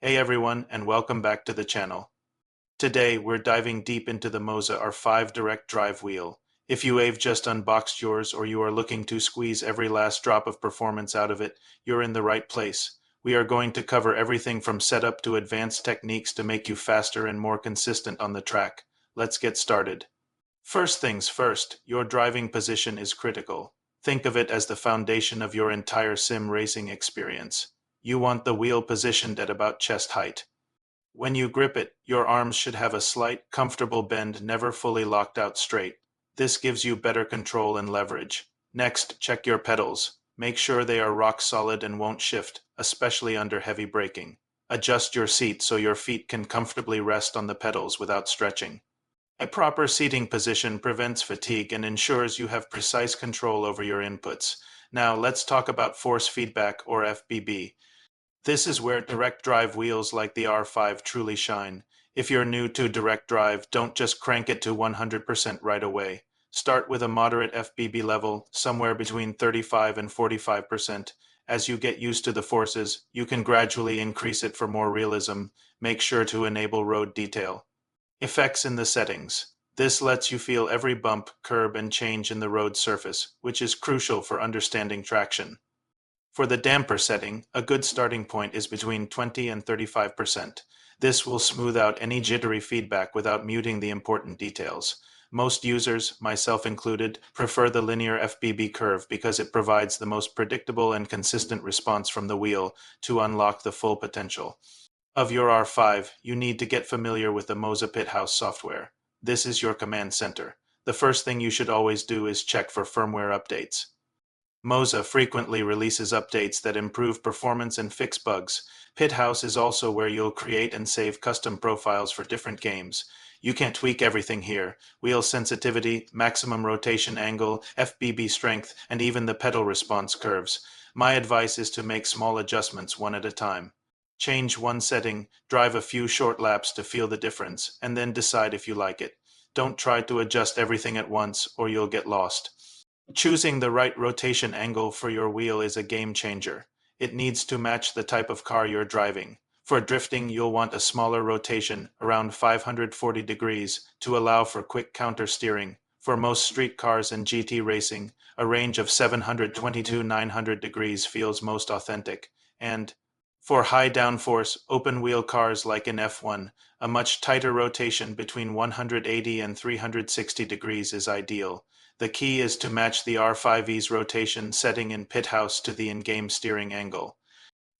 Hey everyone, and welcome back to the channel. Today, we're diving deep into the Moza R5 direct drive wheel. If you've just unboxed yours or you are looking to squeeze every last drop of performance out of it, you're in the right place. We are going to cover everything from setup to advanced techniques to make you faster and more consistent on the track. Let's get started. First things first, your driving position is critical. Think of it as the foundation of your entire sim racing experience. You want the wheel positioned at about chest height. When you grip it, your arms should have a slight, comfortable bend, never fully locked out straight. This gives you better control and leverage. Next, check your pedals. Make sure they are rock solid and won't shift, especially under heavy braking. Adjust your seat so your feet can comfortably rest on the pedals without stretching. A proper seating position prevents fatigue and ensures you have precise control over your inputs. Now, let's talk about force feedback, or FBB. This is where direct drive wheels like the R5 truly shine. If you're new to direct drive, don't just crank it to 100% right away. Start with a moderate FBB level, somewhere between 35 and 45%. As you get used to the forces, you can gradually increase it for more realism. Make sure to enable road detail. Effects in the settings. This lets you feel every bump, curb, and change in the road surface, which is crucial for understanding traction. For the damper setting, a good starting point is between 20 and 35%. This will smooth out any jittery feedback without muting the important details. Most users, myself included, prefer the linear FBB curve because it provides the most predictable and consistent response from the wheel to unlock the full potential of your R5. You need to get familiar with the Moza Pithouse software. This is your command center. The first thing you should always do is check for firmware updates. Moza frequently releases updates that improve performance and fix bugs. Pithouse is also where you'll create and save custom profiles for different games. You can tweak everything here: wheel sensitivity, maximum rotation angle, FBB strength, and even the pedal response curves. My advice is to make small adjustments one at a time. Change one setting, drive a few short laps to feel the difference, and then decide if you like it. Don't try to adjust everything at once, or you'll get lost. Choosing the right rotation angle for your wheel is a game changer. It needs to match the type of car you're driving. For drifting, you'll want a smaller rotation, around 540 degrees, to allow for quick counter steering. For most street cars and GT racing, a range of 720 to 900 degrees feels most authentic. And for high downforce, open-wheel cars like in F1, a much tighter rotation between 180 and 360 degrees is ideal. The key is to match the R5E's rotation setting in Pithouse to the in-game steering angle.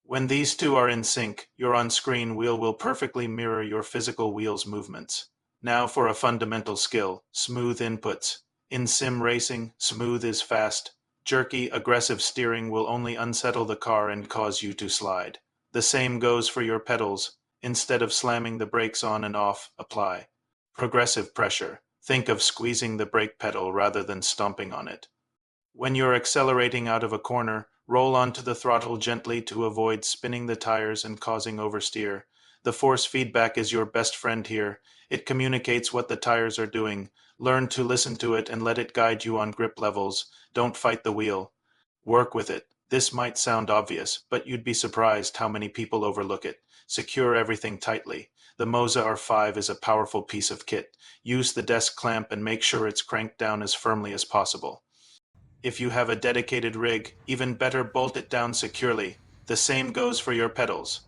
When these two are in sync, your on-screen wheel will perfectly mirror your physical wheel's movements. Now for a fundamental skill: smooth inputs. In sim racing, smooth is fast. Jerky, aggressive steering will only unsettle the car and cause you to slide. The same goes for your pedals. Instead of slamming the brakes on and off, apply progressive pressure. Think of squeezing the brake pedal rather than stomping on it. When you're accelerating out of a corner, roll onto the throttle gently to avoid spinning the tires and causing oversteer. The force feedback is your best friend here. It communicates what the tires are doing. Learn to listen to it and let it guide you on grip levels. Don't fight the wheel. Work with it. This might sound obvious, but you'd be surprised how many people overlook it. Secure everything tightly. The Moza R5 is a powerful piece of kit. Use the desk clamp and make sure it's cranked down as firmly as possible. If you have a dedicated rig, even better, bolt it down securely. The same goes for your pedals.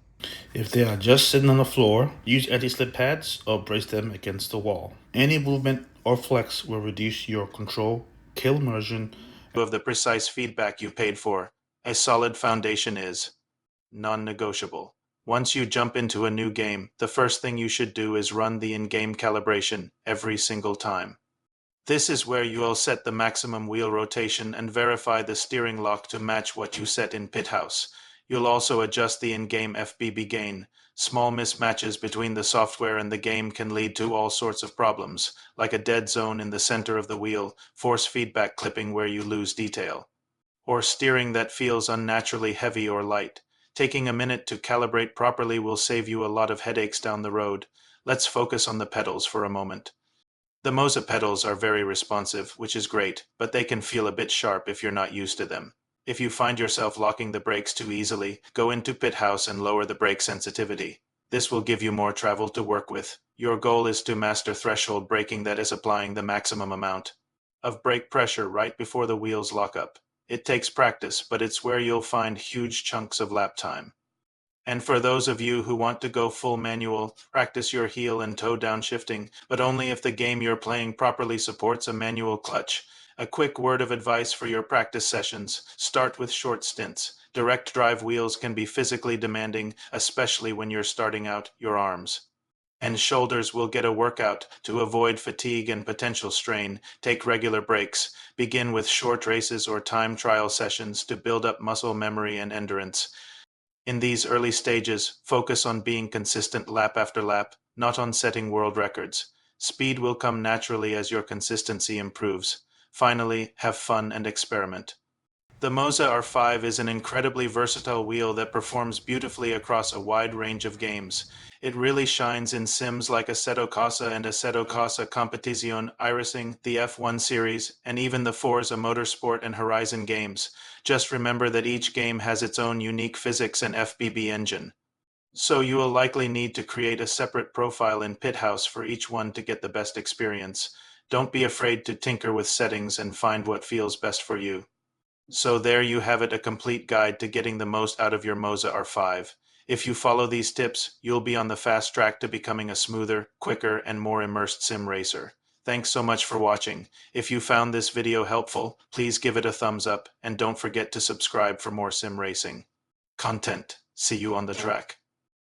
If they are just sitting on the floor, use anti-slip pads or brace them against the wall. Any movement or flex will reduce your control, kill immersion. Of the precise feedback you paid for, a solid foundation is non-negotiable. Once you jump into a new game, the first thing you should do is run the in-game calibration every single time. This is where you'll set the maximum wheel rotation and verify the steering lock to match what you set in Pithouse. You'll also adjust the in-game FBB gain. Small mismatches between the software and the game can lead to all sorts of problems, like a dead zone in the center of the wheel, force feedback clipping where you lose detail, or steering that feels unnaturally heavy or light. Taking a minute to calibrate properly will save you a lot of headaches down the road. Let's focus on the pedals for a moment. The Moza pedals are very responsive, which is great, but they can feel a bit sharp if you're not used to them. If you find yourself locking the brakes too easily, go into pit house and lower the brake sensitivity. This will give you more travel to work with. Your goal is to master threshold braking, that is applying the maximum amount of brake pressure right before the wheels lock up. It takes practice, but it's where you'll find huge chunks of lap time. And for those of you who want to go full manual, practice your heel and toe downshifting, but only if the game you're playing properly supports a manual clutch. A quick word of advice for your practice sessions: start with short stints. Direct drive wheels can be physically demanding, especially when you're starting out. Your arms and shoulders will get a workout. To avoid fatigue and potential strain, take regular breaks. Begin with short races or time trial sessions to build up muscle memory and endurance. In these early stages, focus on being consistent lap after lap, not on setting world records. Speed will come naturally as your consistency improves. Finally, have fun and experiment. The Moza R5 is an incredibly versatile wheel that performs beautifully across a wide range of games. It really shines in sims like Assetto Corsa and Assetto Corsa Competizione, iRacing, the F1 series, and even the Forza Motorsport and Horizon games. Just remember that each game has its own unique physics and FBB engine. So you will likely need to create a separate profile in Pithouse for each one to get the best experience. Don't be afraid to tinker with settings and find what feels best for you. So there you have it, a complete guide to getting the most out of your Moza R5. If you follow these tips, you'll be on the fast track to becoming a smoother, quicker, and more immersed sim racer. Thanks so much for watching. If you found this video helpful, please give it a thumbs up, and don't forget to subscribe for more sim racing content. See you on the track.